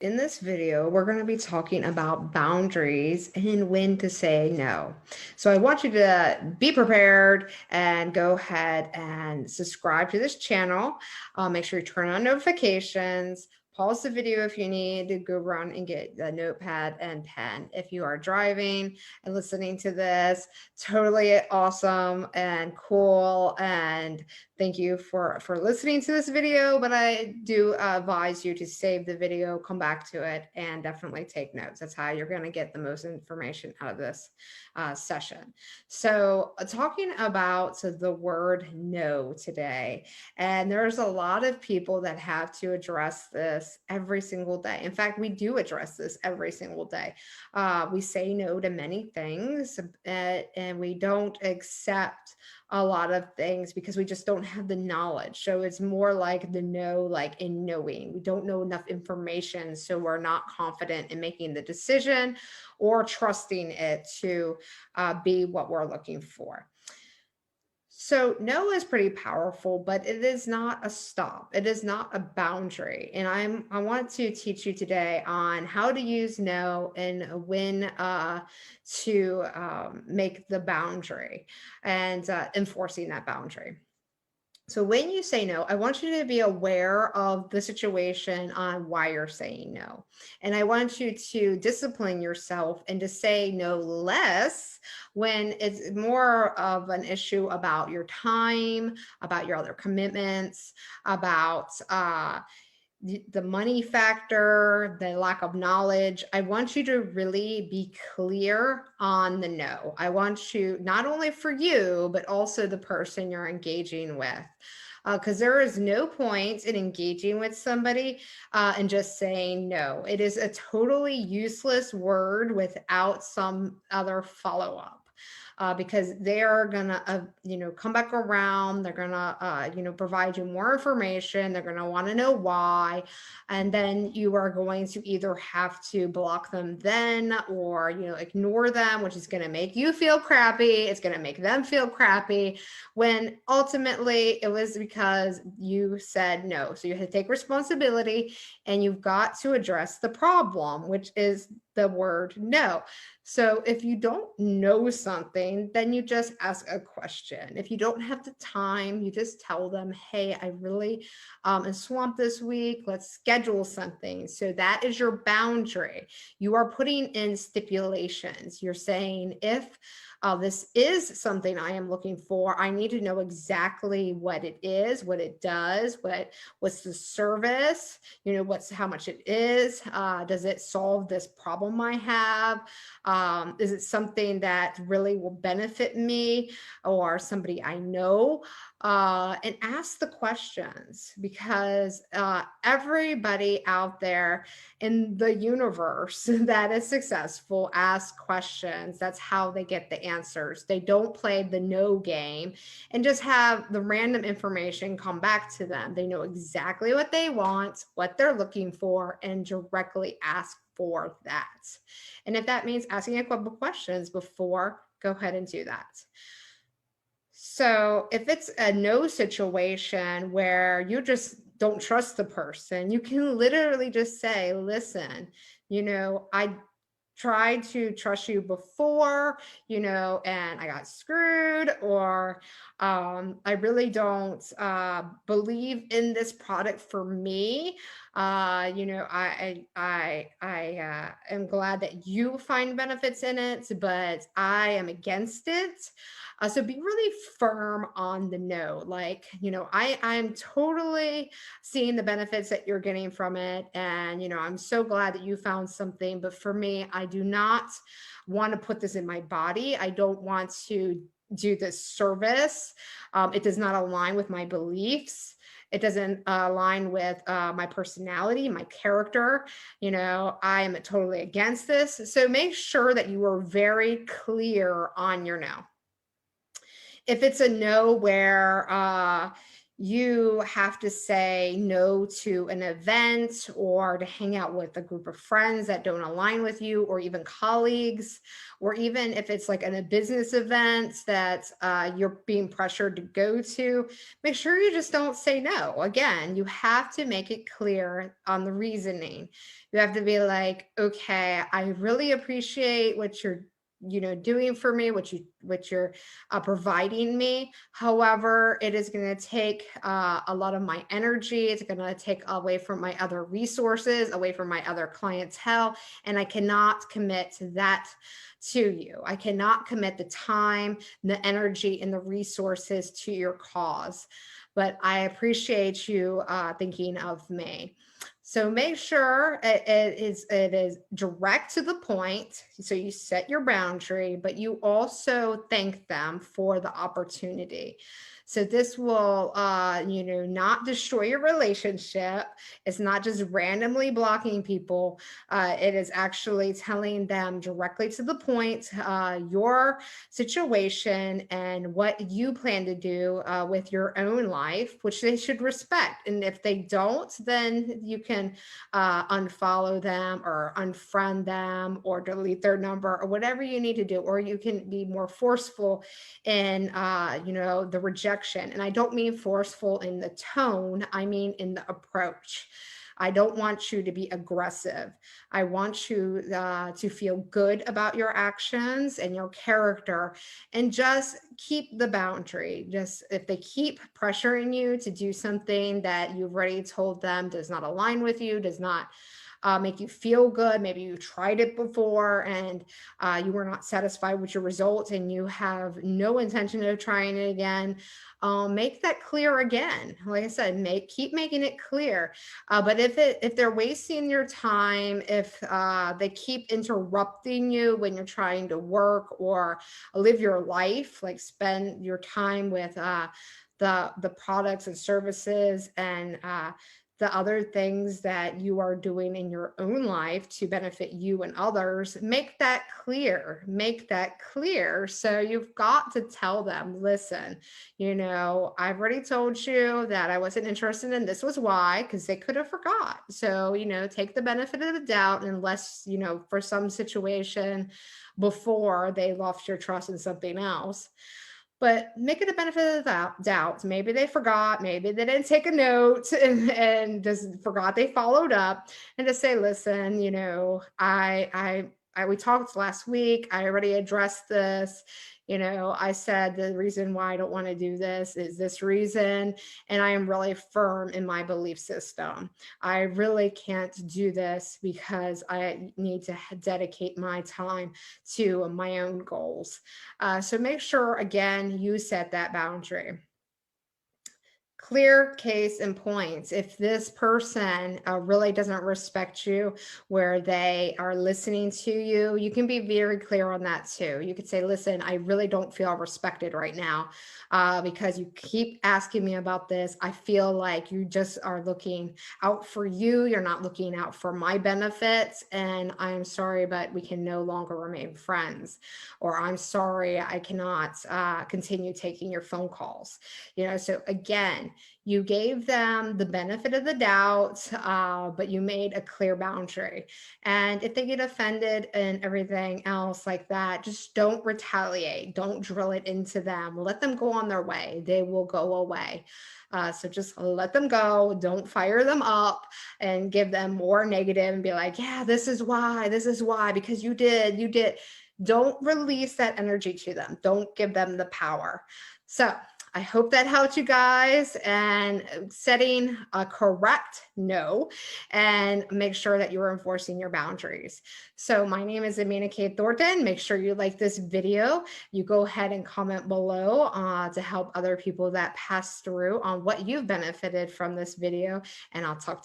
In this video, we're going to be talking about boundaries and when to say no. So I want you to be prepared and go ahead and subscribe to this channel. Make sure you turn on notifications. Pause the video if you need to go run and get a notepad and pen. If you are driving and listening to this, totally awesome and cool, and thank you for listening to this video, but I do advise you to save the video, come back to it, and definitely take notes. That's how you're going to get the most information out of this session. So talking about the word no today, and there's a lot of people that have to address this every single day. In fact, we do address this every single day. We say no to many things, and we don't accept a lot of things because we just don't have the knowledge. So it's more like the know, like in knowing. We don't know enough information, so we're not confident in making the decision or trusting it to be what we're looking for. So no is pretty powerful, but it is not a stop. It is not a boundary. And I want to teach you today on how to use no and when to make the boundary and enforcing that boundary. So when you say no, I want you to be aware of the situation on why you're saying no. And I want you to discipline yourself and to say no less when it's more of an issue about your time, about your other commitments, about the money factor, the lack of knowledge. I want you to really be clear on the no. I want you, not only for you, but also the person you're engaging with. Because there is no point in engaging with somebody and just saying no. It is a totally useless word without some other follow up. Because they are gonna, come back around. They're gonna, provide you more information. They're gonna want to know why, and then you are going to either have to block them then, or ignore them, which is gonna make you feel crappy. It's gonna make them feel crappy, when ultimately it was because you said no. So you have to take responsibility, and you've got to address the problem, which is the word no. So if you don't know something, then you just ask a question. If you don't have the time, you just tell them, hey, I really am swamped this week. Let's schedule something. So that is your boundary. You are putting in stipulations. You're saying, if this is something I am looking for, I need to know exactly what it is, what it does, what's the service, what's how much it is. Does it solve this problem I have? Is it something that really will benefit me or somebody I know? And ask the questions, because everybody out there in the universe that is successful asks questions. That's how they get the answers. They don't play the no game and just have the random information come back to them. They know exactly what they want, what they're looking for, and directly ask for that. And if that means asking a couple questions before, go ahead and do that. So if it's a no situation where you just don't trust the person, you can literally just say, listen, I tried to trust you before, and I got screwed, or I really don't believe in this product for me. I am glad that you find benefits in it, but I am against it. So be really firm on the no. Like, I'm totally seeing the benefits that you're getting from it. And, I'm so glad that you found something. But for me, I do not want to put this in my body. I don't want to do this service. It does not align with my beliefs. It doesn't align with my personality, my character. I am totally against this. So make sure that you are very clear on your no. If it's a no where you have to say no to an event or to hang out with a group of friends that don't align with you, or even colleagues, or even if it's like in a business event that you're being pressured to go to, make sure you just don't say no. Again, you have to make it clear on the reasoning. You have to be like, okay, I really appreciate what you're doing for me, what you're providing me. However, it is going to take a lot of my energy. It's going to take away from my other resources, away from my other clientele, and I cannot commit to that to you. I cannot commit the time, the energy, and the resources to your cause. But I appreciate you thinking of me. So make sure it is direct to the point. So you set your boundary, but you also thank them for the opportunity. So this will, not destroy your relationship. It's not just randomly blocking people. It is actually telling them directly to the point your situation and what you plan to do with your own life, which they should respect. And if they don't, then you can unfollow them or unfriend them or delete their number or whatever you need to do. Or you can be more forceful in, the rejection. And I don't mean forceful in the tone, I mean in the approach. I don't want you to be aggressive. I want you to feel good about your actions and your character, and just keep the boundary. Just if they keep pressuring you to do something that you've already told them does not align with you, does not make you feel good. Maybe you tried it before and you were not satisfied with your results and you have no intention of trying it again. Make that clear again. Like I said, keep making it clear. But if they're wasting your time, if they keep interrupting you when you're trying to work or live your life, like spend your time with the products and services and the other things that you are doing in your own life to benefit you and others, make that clear. Make that clear. So you've got to tell them, listen, I've already told you that I wasn't interested and this was why, because they could have forgot. So, take the benefit of the doubt, unless, for some situation before they lost your trust in something else. But make it a benefit of the doubt. Maybe they forgot, maybe they didn't take a note and just forgot they followed up, and to say, listen, we talked last week. I already addressed this. I said the reason why I don't want to do this is this reason, and I am really firm in my belief system. I really can't do this because I need to dedicate my time to my own goals. So make sure, again, you set that boundary. Clear case in points. If this person really doesn't respect you, where they are listening to you, you can be very clear on that too. You could say, listen, I really don't feel respected right now because you keep asking me about this. I feel like you just are looking out for you. You're not looking out for my benefits. And I'm sorry, but we can no longer remain friends. Or I'm sorry, I cannot continue taking your phone calls. So again, you gave them the benefit of the doubt, but you made a clear boundary. And if they get offended and everything else like that, just don't retaliate. Don't drill it into them. Let them go on their way. They will go away. So just let them go. Don't fire them up and give them more negative and be like, yeah, this is why, because you did. Don't release that energy to them. Don't give them the power. So I hope that helped you guys, and setting a correct no, and make sure that you're enforcing your boundaries. So my name is Amina K. Thornton. Make sure you like this video. You go ahead and comment below to help other people that pass through on what you've benefited from this video, and I'll talk to